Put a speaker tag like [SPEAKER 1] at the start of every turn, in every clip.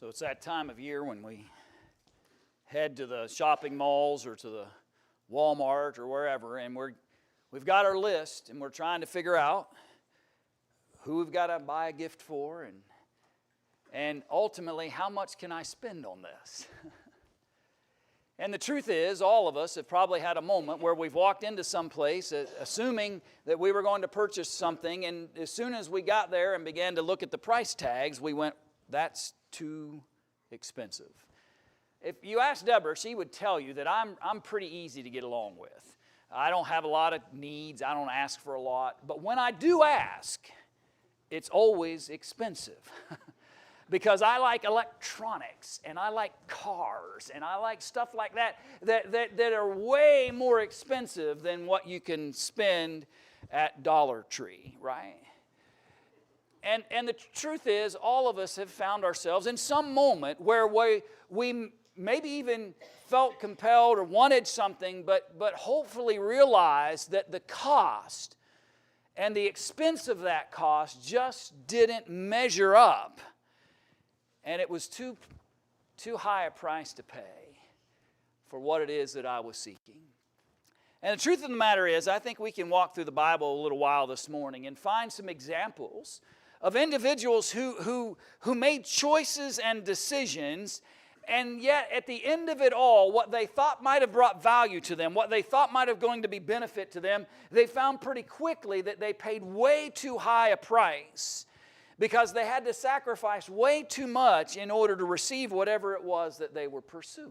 [SPEAKER 1] So it's that time of year when we head to the shopping malls or to the Walmart or wherever, and we've got our list, and we're trying to figure out who we've got to buy a gift for, and ultimately, how much can I spend on this? And the truth is, all of us have probably had a moment where we've walked into some place assuming that we were going to purchase something, and as soon as we got there and began to look at the price tags, we went, that's too expensive. If you ask Deborah, she would tell you that I'm pretty easy to get along with. I don't have a lot of needs. I don't ask for a lot. But when I do ask, it's always expensive. Because I like electronics, and I like cars, and I like stuff like that are way more expensive than what you can spend at Dollar Tree, right? And the truth is, all of us have found ourselves in some moment where we maybe even felt compelled or wanted something, but hopefully realized that the cost and the expense of that cost just didn't measure up. And it was too high a price to pay for what it is that I was seeking. And the truth of the matter is, I think we can walk through the Bible a little while this morning and find some examples of individuals who made choices and decisions, and yet at the end of it all, what they thought might have brought value to them, what they thought might have going to be benefit to them, they found pretty quickly that they paid way too high a price, because they had to sacrifice way too much in order to receive whatever it was that they were pursuing.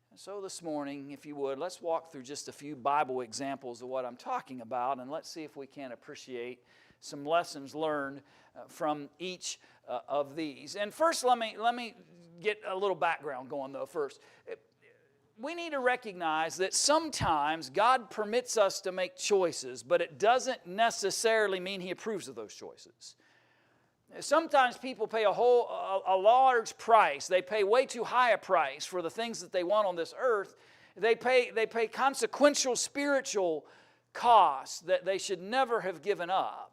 [SPEAKER 1] And so this morning, if you would, let's walk through just a few Bible examples of what I'm talking about, and let's see if we can appreciate some lessons learned from each of these. And first, let me get a little background going, though, first. We need to recognize that sometimes God permits us to make choices, but it doesn't necessarily mean He approves of those choices. Sometimes people pay a large price. They pay way too high a price for the things that they want on this earth. They pay consequential spiritual costs that they should never have given up.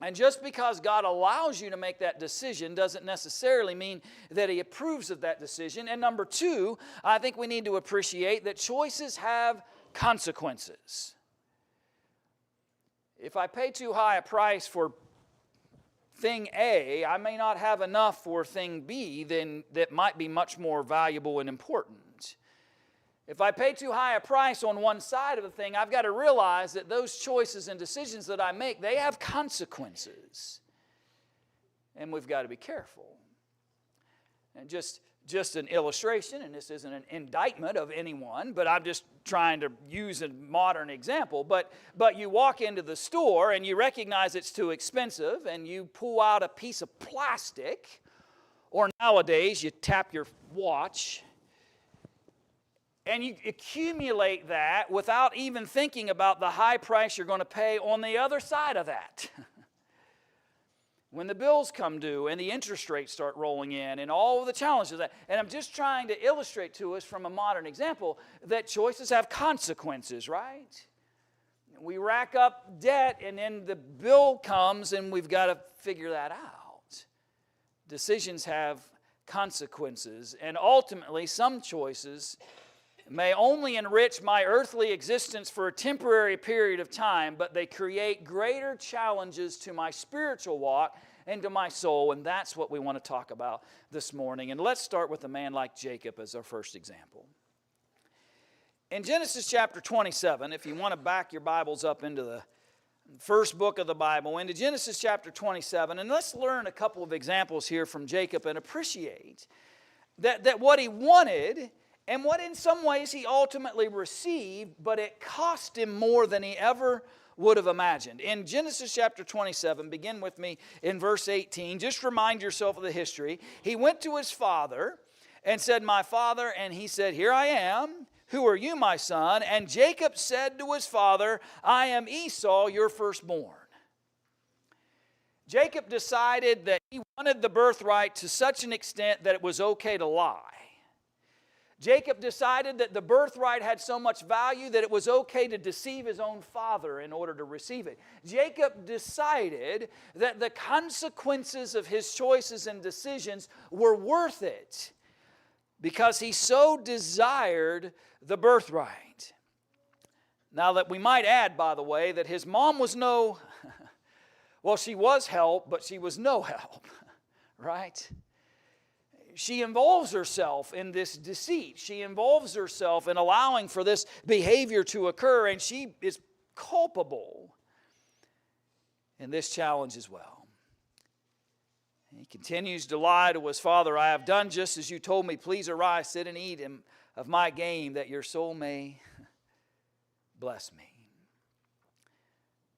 [SPEAKER 1] And just because God allows you to make that decision doesn't necessarily mean that He approves of that decision. And number two, I think we need to appreciate that choices have consequences. If I pay too high a price for thing A, I may not have enough for thing B then that might be much more valuable and important. If I pay too high a price on one side of the thing, I've got to realize that those choices and decisions that I make, they have consequences. And we've got to be careful. And just an illustration, and this isn't an indictment of anyone, but I'm just trying to use a modern example. But you walk into the store and you recognize it's too expensive, and you pull out a piece of plastic, or nowadays you tap your watch, and you accumulate that without even thinking about the high price you're going to pay on the other side of that. When the bills come due and the interest rates start rolling in and all of the challenges of that. And I'm just trying to illustrate to us from a modern example that choices have consequences, right? We rack up debt, and then the bill comes and we've got to figure that out. Decisions have consequences, and ultimately some choices may only enrich my earthly existence for a temporary period of time, but they create greater challenges to my spiritual walk and to my soul, and that's what we want to talk about this morning. And let's start with a man like Jacob as our first example. In Genesis chapter 27, if you want to back your Bibles up into the first book of the Bible, into Genesis chapter 27, and let's learn a couple of examples here from Jacob and appreciate that what he wanted and what in some ways he ultimately received, but it cost him more than he ever would have imagined. In Genesis chapter 27, begin with me in verse 18. Just remind yourself of the history. He went to his father and said, "My father," and he said, "Here I am. Who are you, my son?" And Jacob said to his father, "I am Esau, your firstborn." Jacob decided that he wanted the birthright to such an extent that it was okay to lie. Jacob decided that the birthright had so much value that it was okay to deceive his own father in order to receive it. Jacob decided that the consequences of his choices and decisions were worth it because he so desired the birthright. Now that we might add, by the way, that his mom was well, she was help, but she was no help, right? She involves herself in this deceit. She involves herself in allowing for this behavior to occur, and she is culpable in this challenge as well. He continues to lie to his father. I have done just as you told me. Please arise, sit and eat of my game, that your soul may bless me.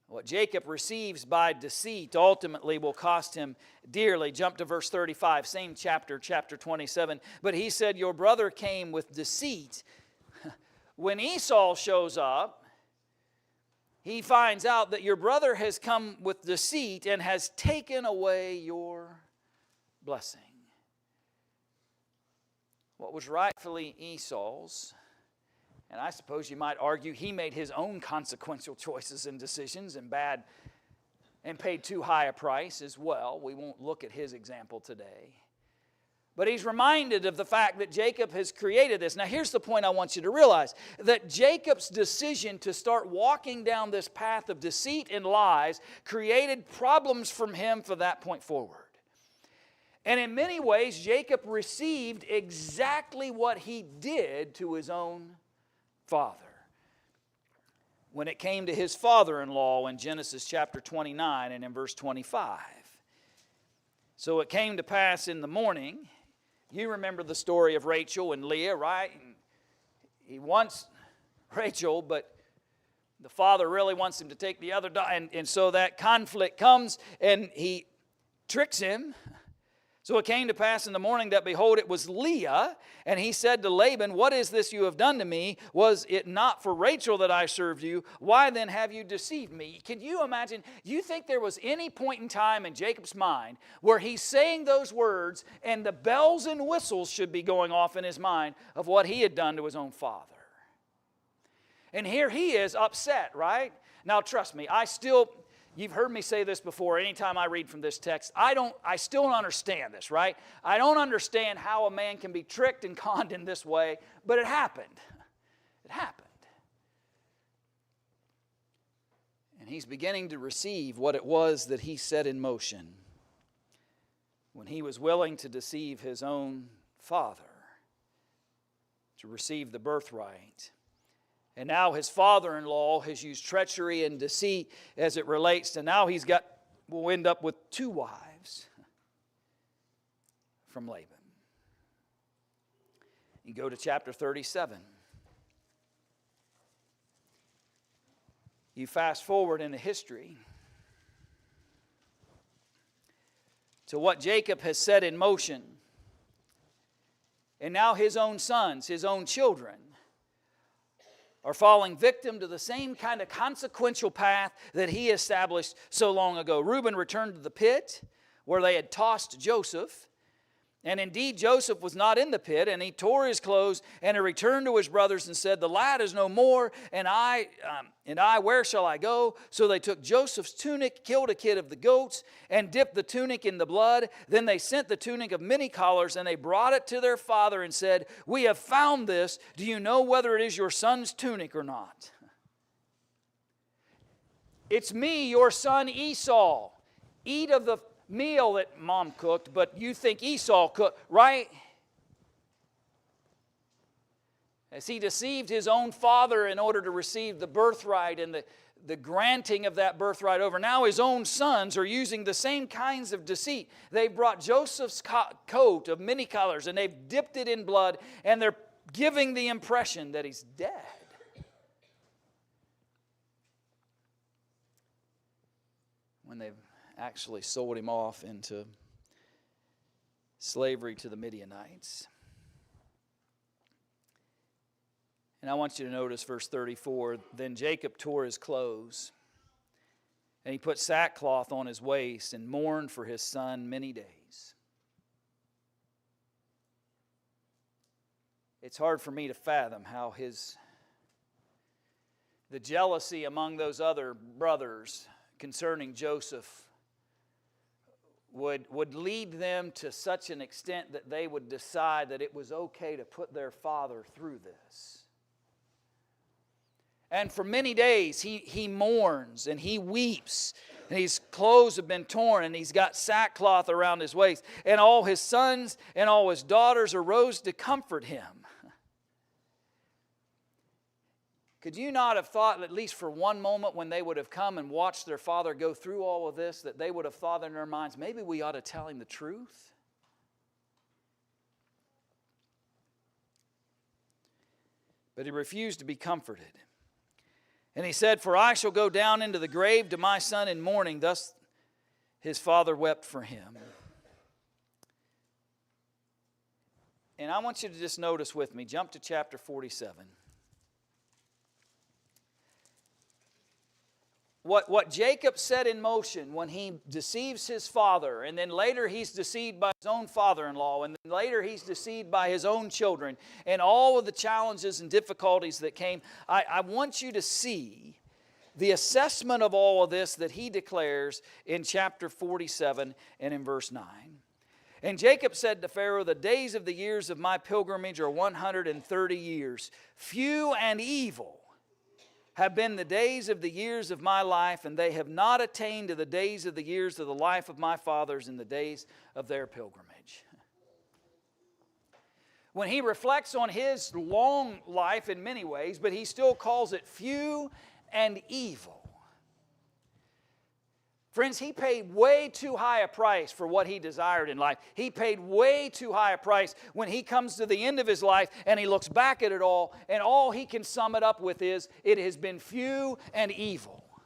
[SPEAKER 1] What Jacob receives by deceit ultimately will cost him dearly. Jump to verse 35, same chapter, chapter 27. But he said, your brother came with deceit. When Esau shows up, he finds out that your brother has come with deceit and has taken away your blessing. What was rightfully Esau's, and I suppose you might argue he made his own consequential choices and decisions and paid too high a price as well. We won't look at his example today. But he's reminded of the fact that Jacob has created this. Now here's the point I want you to realize. That Jacob's decision to start walking down this path of deceit and lies created problems from him from that point forward. And in many ways, Jacob received exactly what he did to his own father. When it came to his father-in-law in Genesis chapter 29 and in verse 25. So it came to pass in the morning. You remember the story of Rachel and Leah, right? And he wants Rachel, but the father really wants him to take the other daughter. And so that conflict comes and he tricks him. So it came to pass in the morning that, behold, it was Leah. And he said to Laban, what is this you have done to me? Was it not for Rachel that I served you? Why then have you deceived me? Can you imagine? You think there was any point in time in Jacob's mind where he's saying those words and the bells and whistles should be going off in his mind of what he had done to his own father? And here he is upset, right? Now trust me, you've heard me say this before. Anytime I read from this text, I still don't understand this, right? I don't understand how a man can be tricked and conned in this way, but it happened. It happened. And he's beginning to receive what it was that he set in motion when he was willing to deceive his own father to receive the birthright. And now his father-in-law has used treachery and deceit as it relates to now will end up with 2 wives from Laban. You go to chapter 37. You fast forward in the history to what Jacob has set in motion. And now his own sons, his own children, are falling victim to the same kind of consequential path that he established so long ago. Reuben returned to the pit where they had tossed Joseph. And indeed, Joseph was not in the pit, and he tore his clothes, and he returned to his brothers and said, the lad is no more, and I, where shall I go? So they took Joseph's tunic, killed a kid of the goats, and dipped the tunic in the blood. Then they sent the tunic of many collars, and they brought it to their father and said, we have found this. Do you know whether it is your son's tunic or not? It's me, your son Esau. Eat of the meal that mom cooked, but you think Esau cooked, right? As he deceived his own father in order to receive the birthright and the granting of that birthright over. Now his own sons are using the same kinds of deceit. They've brought Joseph's coat of many colors and they've dipped it in blood and they're giving the impression that he's dead. When they've actually sold him off into slavery to the Midianites. And I want you to notice verse 34. Then Jacob tore his clothes, and he put sackcloth on his waist and mourned for his son many days. it's hard for me to fathom how the jealousy among those other brothers concerning Joseph would lead them to such an extent that they would decide that it was okay to put their father through this. And for many days he mourns and he weeps, and his clothes have been torn, and he's got sackcloth around his waist. And all his sons and all his daughters arose to comfort him. Could you not have thought, at least for one moment, when they would have come and watched their father go through all of this, that they would have thought in their minds, maybe we ought to tell him the truth? But he refused to be comforted. And he said, "For I shall go down into the grave to my son in mourning." Thus his father wept for him. And I want you to just notice with me, jump to chapter 47. What Jacob set in motion when he deceives his father, and then later he's deceived by his own father-in-law, and then later he's deceived by his own children, and all of the challenges and difficulties that came, I want you to see the assessment of all of this that he declares in chapter 47 and in verse 9. And Jacob said to Pharaoh, "The days of the years of my pilgrimage are 130 years. Few and evil have been the days of the years of my life, and they have not attained to the days of the years of the life of my fathers in the days of their pilgrimage." When he reflects on his long life in many ways, but he still calls it few and evil. Friends, he paid way too high a price for what he desired in life. He paid way too high a price when he comes to the end of his life and he looks back at it all, and all he can sum it up with is, it has been few and evil.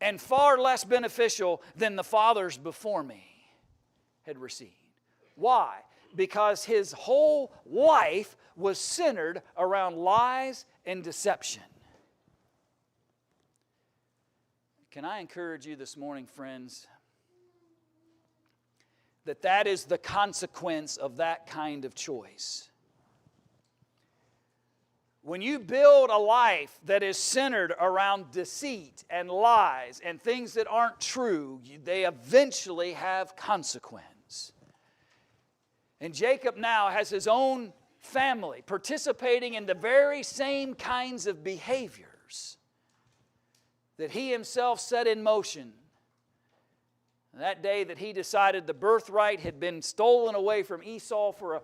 [SPEAKER 1] And far less beneficial than the fathers before me had received. Why? Because his whole life was centered around lies and deception. Can I encourage you this morning, friends, that is the consequence of that kind of choice? When you build a life that is centered around deceit and lies and things that aren't true, they eventually have consequence. And Jacob now has his own family participating in the very same kinds of behaviors that he himself set in motion. That day that he decided the birthright had been stolen away from Esau for a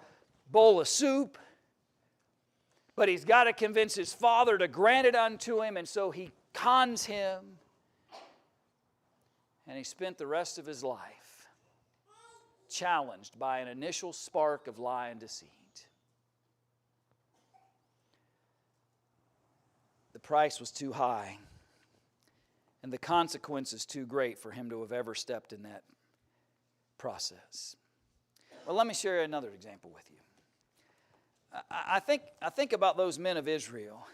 [SPEAKER 1] bowl of soup, but he's got to convince his father to grant it unto him, and so he cons him, and he spent the rest of his life challenged by an initial spark of lie and deceit. The price was too high, and the consequences too great for him to have ever stepped in that process. Well, let me share another example with you. I think about those men of Israel.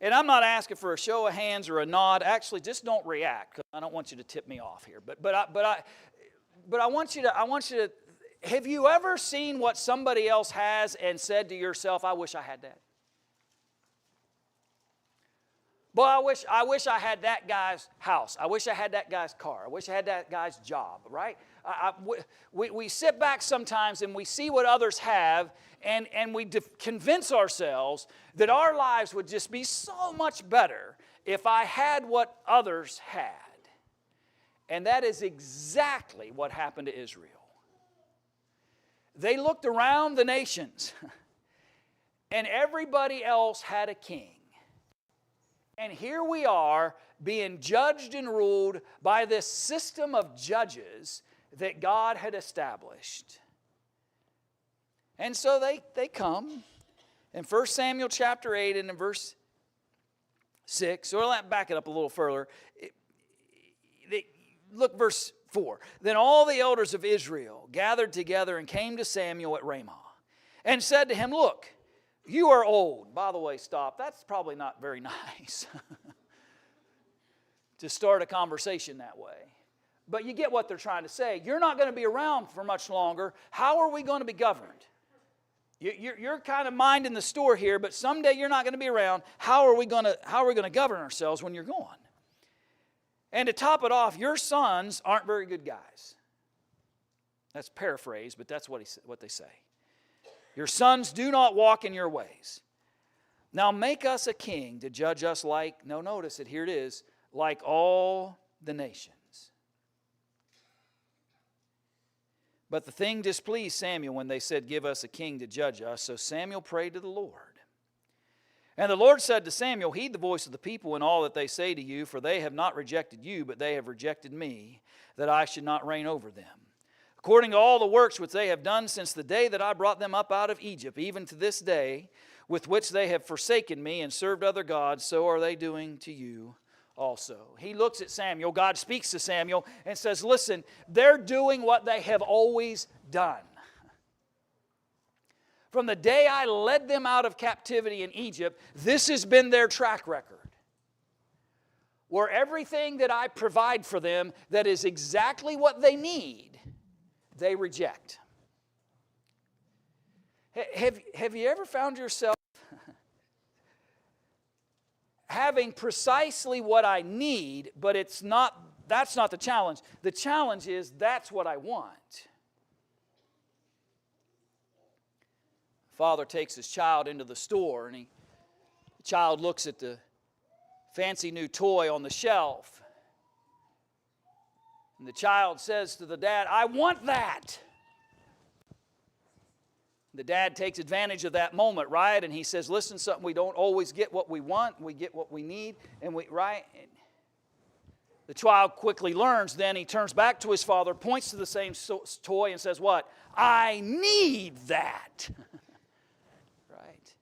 [SPEAKER 1] And I'm not asking for a show of hands or a nod. Actually, just don't react, because I don't want you to tip me off here. But I want you to. Have you ever seen what somebody else has and said to yourself, "I wish I had that"? Boy, I wish I had that guy's house. I wish I had that guy's car. I wish I had that guy's job, right? We sit back sometimes and we see what others have, and we convince ourselves that our lives would just be so much better if I had what others had. And that is exactly what happened to Israel. They looked around the nations, and everybody else had a king. And here we are being judged and ruled by this system of judges that God had established. And so they come in 1 Samuel chapter 8 and in verse 6. So let's back it up a little further. Look, verse 4. Then all the elders of Israel gathered together and came to Samuel at Ramah and said to him, "Look, you are old." By the way, stop. That's probably not very nice to start a conversation that way. But you get what they're trying to say. You're not going to be around for much longer. How are we going to be governed? You're kind of minding the store here, but someday you're not going to be around. How are we going to govern ourselves when you're gone? And to top it off, your sons aren't very good guys. That's paraphrased, but that's what they say. Your sons do not walk in your ways. Now make us a king to judge us like, no, notice it, here it is, like all the nations. But the thing displeased Samuel when they said, give us a king to judge us. So Samuel prayed to the Lord. And the Lord said to Samuel, heed the voice of the people in all that they say to you, for they have not rejected you, but they have rejected me, that I should not reign over them. According to all the works which they have done since the day that I brought them up out of Egypt, even to this day, with which they have forsaken me and served other gods, so are they doing to you also. He looks at Samuel, God speaks to Samuel and says, listen, they're doing what they have always done. From the day I led them out of captivity in Egypt, this has been their track record. Where everything that I provide for them that is exactly what they need, they reject. Have you ever found yourself having precisely what I need, but that's not the challenge. The challenge is that's what I want. Father takes his child into the store, and the child looks at the fancy new toy on the shelf. And the child says to the dad, I want that. The dad takes advantage of that moment, right? And he says, listen, something, we don't always get what we want. We get what we need. And right? The child quickly learns. Then he turns back to his father, points to the same toy and says, what? I need that. Right?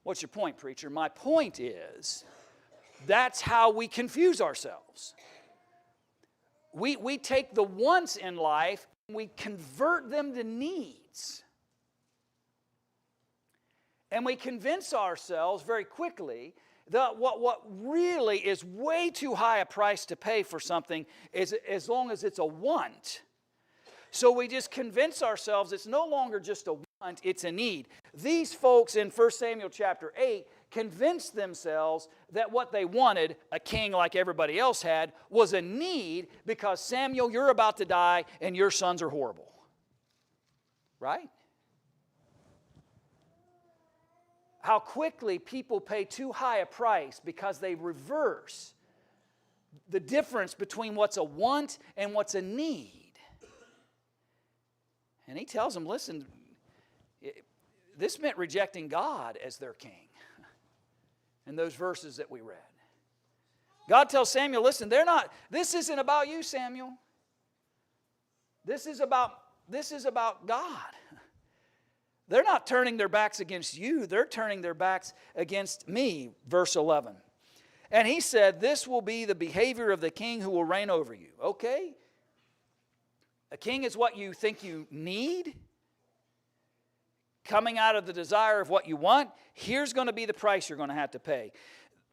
[SPEAKER 1] What's your point, preacher? My point is, that's how we confuse ourselves. We take the wants in life and we convert them to needs. And we convince ourselves very quickly that what really is way too high a price to pay for something is as long as it's a want. So we just convince ourselves it's no longer just a want, it's a need. These folks in 1 Samuel chapter 8 convinced themselves that what they wanted, a king like everybody else had, was a need because, Samuel, you're about to die and your sons are horrible. Right? How quickly people pay too high a price because they reverse the difference between what's a want and what's a need. And he tells them, listen, this meant rejecting God as their king in those verses that we read. God tells Samuel, listen, this isn't about you, Samuel. This is about God. They're not turning their backs against you. They're turning their backs against me. Verse 11. And he said, this will be the behavior of the king who will reign over you. Okay? A king is what you think you need. Coming out of the desire of what you want. Here's going to be the price you're going to have to pay.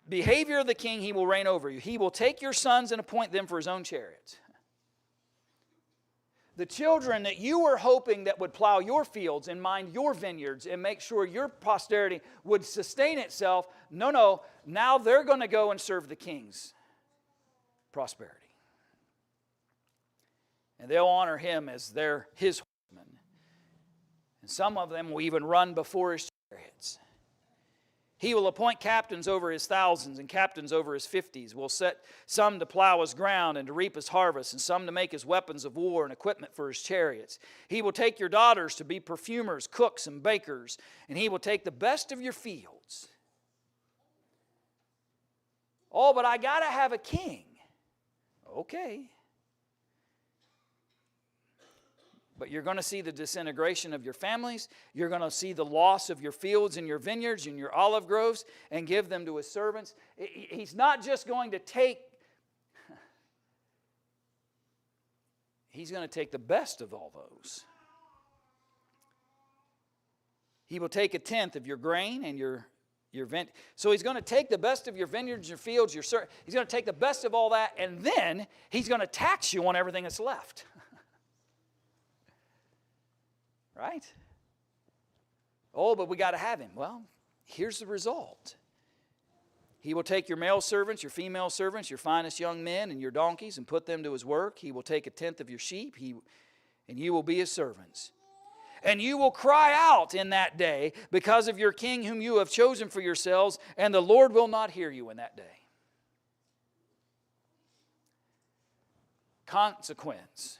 [SPEAKER 1] Behavior of the king, he will reign over you. He will take your sons and appoint them for his own chariots. The children that you were hoping that would plow your fields and mind your vineyards and make sure your posterity would sustain itself, no, now they're going to go and serve the king's prosperity. And they'll honor him as his horsemen. And some of them will even run before his chariots. He will appoint captains over his thousands and captains over his 50s. Will set some to plow his ground and to reap his harvest, and some to make his weapons of war and equipment for his chariots. He will take your daughters to be perfumers, cooks, and bakers, and he will take the best of your fields. Oh, but I got to have a king. Okay. But you're going to see the disintegration of your families. You're going to see the loss of your fields and your vineyards and your olive groves and give them to his servants. He's not just going to take, he's going to take the best of all those. He will take 1/10 of your grain and your So he's going to take the best of your vineyards, your fields, he's going to take the best of all that, and then he's going to tax you on everything that's left. Right? Oh, but we got to have him. Well, here's the result. He will take your male servants, your female servants, your finest young men, and your donkeys, and put them to his work. He will take 1/10 of your sheep, and you will be his servants. And you will cry out in that day because of your king whom you have chosen for yourselves, and the Lord will not hear you in that day. Consequence.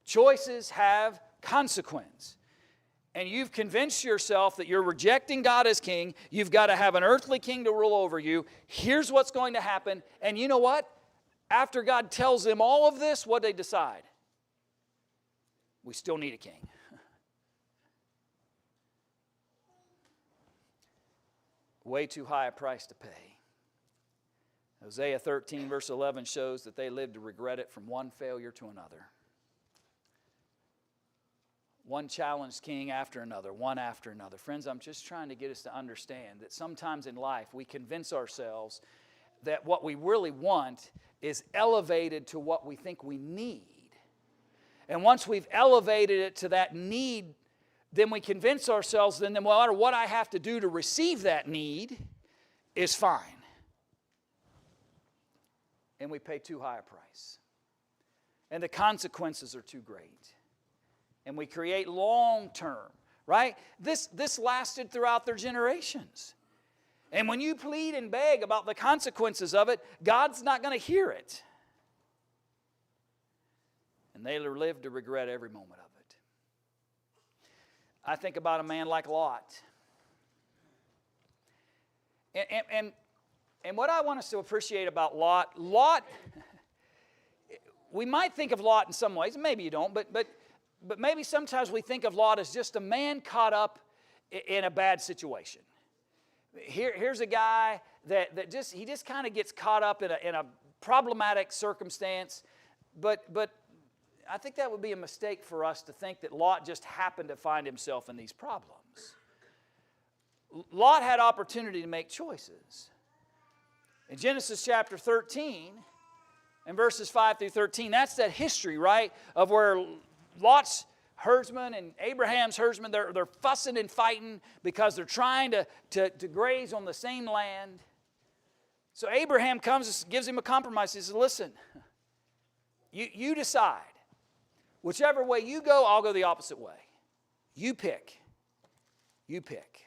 [SPEAKER 1] Choices have consequence. And you've convinced yourself that you're rejecting God as king. You've got to have an earthly king to rule over you. Here's what's going to happen. And you know what? After God tells them all of this, what they decide? We still need a king. Way too high a price to pay. Hosea 13 verse 11 shows that they lived to regret it from one failure to another. One challenged king after another, one after another. Friends, I'm just trying to get us to understand that sometimes in life we convince ourselves that what we really want is elevated to what we think we need. And once we've elevated it to that need, then we convince ourselves that no matter what I have to do to receive that need is fine. And we pay too high a price. And the consequences are too great. And we create long-term, right? This lasted throughout their generations. And when you plead and beg about the consequences of it, God's not going to hear it. And they live to regret every moment of it. I think about a man like Lot. And what I want us to appreciate about Lot, we might think of Lot in some ways, maybe you don't, but maybe sometimes we think of Lot as just a man caught up in a bad situation. Here's a guy that just kind of gets caught up in a problematic circumstance, but I think that would be a mistake for us to think that Lot just happened to find himself in these problems. Lot had opportunity to make choices. In Genesis chapter 13, and verses 5 through 13, that's that history, right, of where Lot's herdsmen and Abraham's herdsmen, they're fussing and fighting because they're trying to graze on the same land. So Abraham comes, gives him a compromise. He says, listen, you decide. Whichever way you go, I'll go the opposite way. You pick. You pick.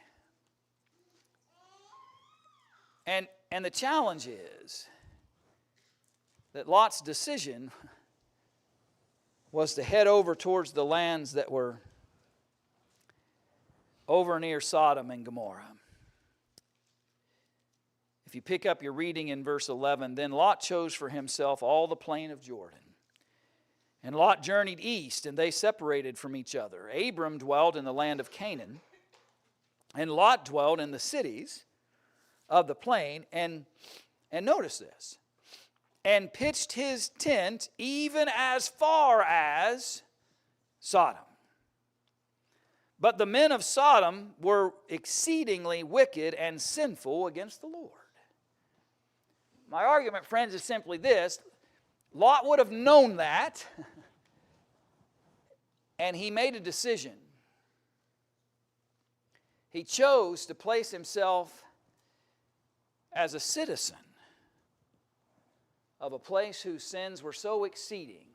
[SPEAKER 1] And the challenge is that Lot's decision was to head over towards the lands that were over near Sodom and Gomorrah. If you pick up your reading in verse 11, then Lot chose for himself all the plain of Jordan. And Lot journeyed east, and they separated from each other. Abram dwelt in the land of Canaan, and Lot dwelt in the cities of the plain. And notice this. And pitched his tent even as far as Sodom. But the men of Sodom were exceedingly wicked and sinful against the Lord. My argument, friends, is simply this. Lot would have known that, and he made a decision. He chose to place himself as a citizen of a place whose sins were so exceeding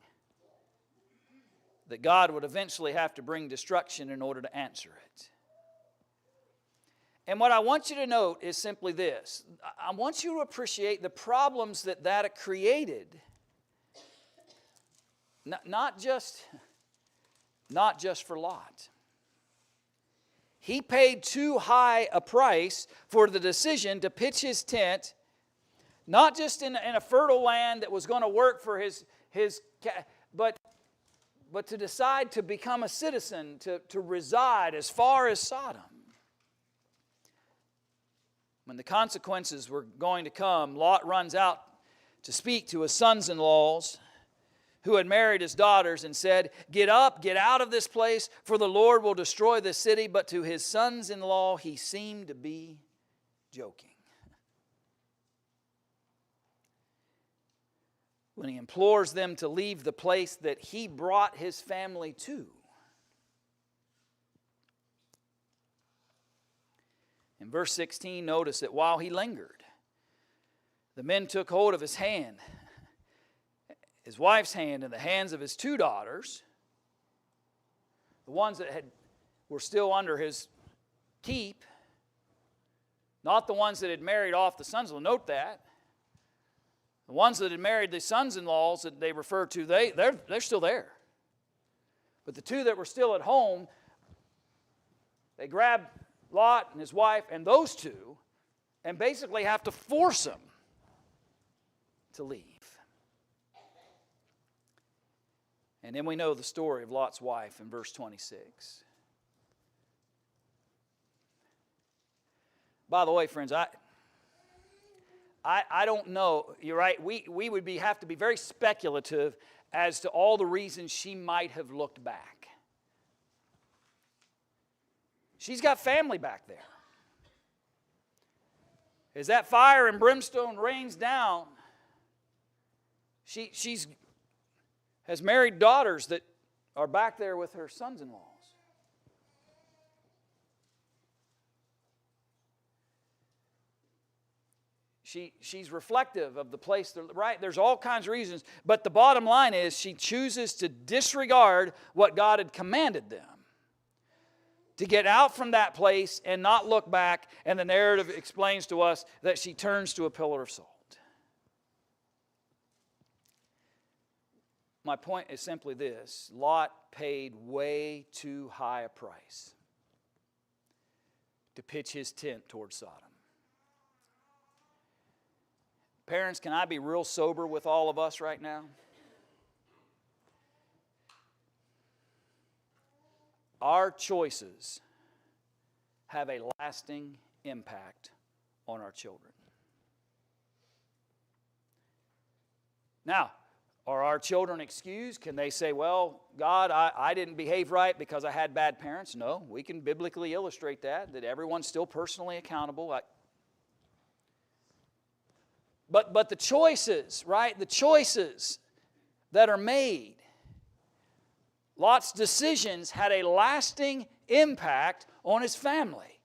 [SPEAKER 1] that God would eventually have to bring destruction in order to answer it. And what I want you to note is simply this. I want you to appreciate the problems that created. Not just for Lot. He paid too high a price for the decision to pitch his tent, not just in a fertile land that was going to work for but to decide to become a citizen, to reside as far as Sodom. When the consequences were going to come, Lot runs out to speak to his sons-in-laws, who had married his daughters, and said, "Get up, get out of this place, for the Lord will destroy this city." But to his sons-in-law he seemed to be joking. When he implores them to leave the place that he brought his family to. In verse 16, notice that while he lingered, the men took hold of his hand, his wife's hand, and the hands of his two daughters, the ones that were still under his keep, not the ones that had married off the sons-in-law. Note that. The ones that had married the sons-in-laws that they refer to, they're still there. But the two that were still at home, they grabbed Lot and his wife and those two and basically have to force them to leave. And then we know the story of Lot's wife in verse 26. By the way, friends, I don't know. You're right. We would have to be very speculative as to all the reasons she might have looked back. She's got family back there. As that fire and brimstone rains down, she has married daughters that are back there with her sons-in-laws. She's reflective of the place, right? There's all kinds of reasons, but the bottom line is she chooses to disregard what God had commanded them, to get out from that place and not look back, and the narrative explains to us that she turns to a pillar of salt. My point is simply this: Lot paid way too high a price to pitch his tent towards Sodom. Parents, can I be real sober with all of us right now? Our choices have a lasting impact on our children. Now, are our children excused? Can they say, "Well, God, I didn't behave right because I had bad parents"? No, we can biblically illustrate that everyone's still personally accountable. But the choices, right? The choices that are made, Lot's decisions had a lasting impact on his family.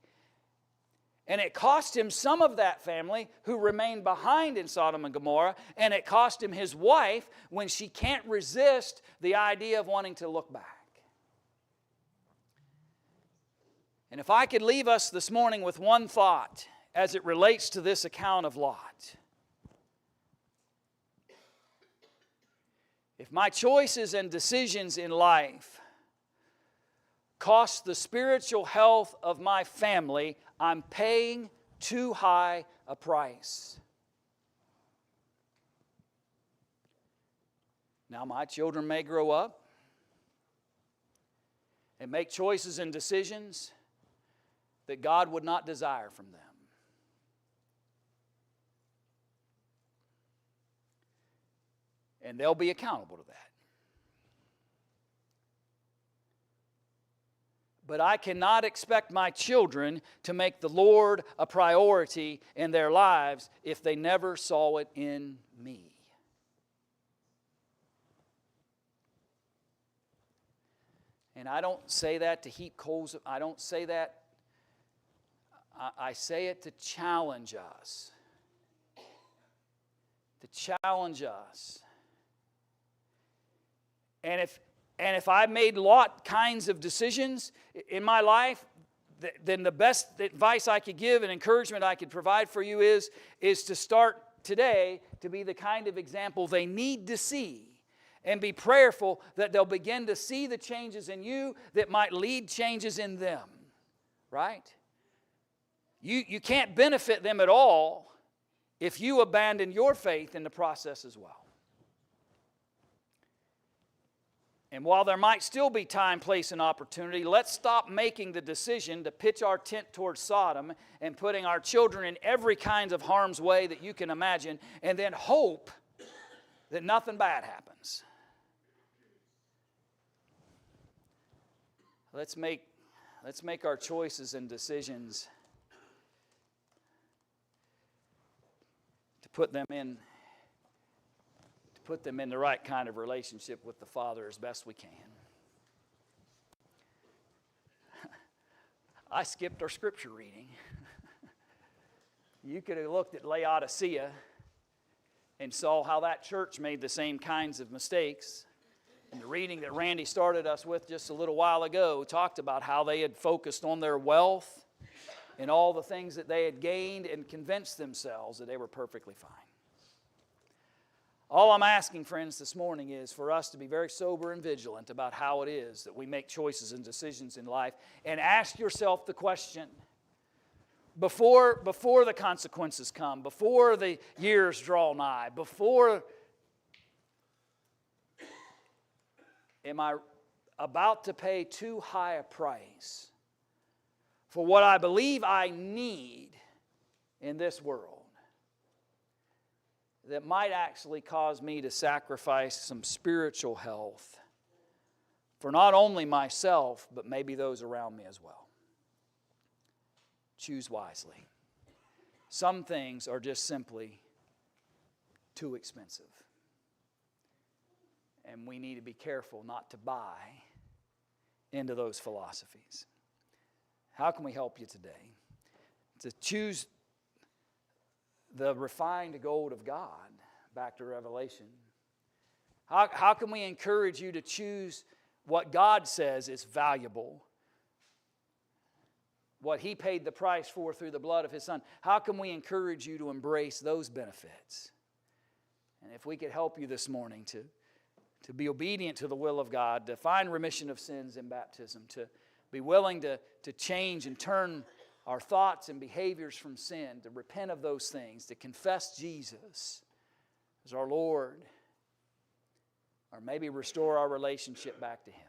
[SPEAKER 1] And it cost him some of that family who remained behind in Sodom and Gomorrah, and it cost him his wife when she can't resist the idea of wanting to look back. And if I could leave us this morning with one thought as it relates to this account of Lot. If my choices and decisions in life cost the spiritual health of my family, I'm paying too high a price. Now, my children may grow up and make choices and decisions that God would not desire from them. And they'll be accountable to that. But I cannot expect my children to make the Lord a priority in their lives if they never saw it in me. And I don't say that to heap coals. I don't say that. I say it to challenge us. To challenge us. And if I made Lot kinds of decisions in my life, then the best advice I could give and encouragement I could provide for you is to start today to be the kind of example they need to see, and be prayerful that they'll begin to see the changes in you that might lead changes in them. Right? You can't benefit them at all if you abandon your faith in the process as well. And while there might still be time, place, and opportunity, let's stop making the decision to pitch our tent towards Sodom and putting our children in every kind of harm's way that you can imagine, and then hope that nothing bad happens. Let's make our choices and decisions to put them in the right kind of relationship with the Father as best we can. I skipped our scripture reading. You could have looked at Laodicea and saw how that church made the same kinds of mistakes. And the reading that Randy started us with just a little while ago talked about how they had focused on their wealth and all the things that they had gained and convinced themselves that they were perfectly fine. All I'm asking, friends, this morning is for us to be very sober and vigilant about how it is that we make choices and decisions in life. And ask yourself the question, before the consequences come, before the years draw nigh, am I about to pay too high a price for what I believe I need in this world that might actually cause me to sacrifice some spiritual health for not only myself, but maybe those around me as well? Choose wisely. Some things are just simply too expensive. And we need to be careful not to buy into those philosophies. How can we help you today? To choose the refined gold of God, back to Revelation. How can we encourage you to choose what God says is valuable? What He paid the price for through the blood of His Son. How can we encourage you to embrace those benefits? And if we could help you this morning to be obedient to the will of God, to find remission of sins in baptism, to be willing to change and turn our thoughts and behaviors from sin, to repent of those things, to confess Jesus as our Lord, or maybe restore our relationship back to Him.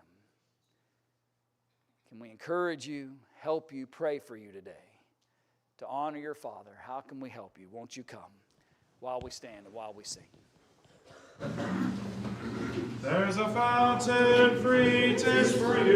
[SPEAKER 1] Can we encourage you, help you, pray for you today to honor your Father? How can we help you? Won't you come while we stand and while we sing?
[SPEAKER 2] There's a fountain free, 'tis free.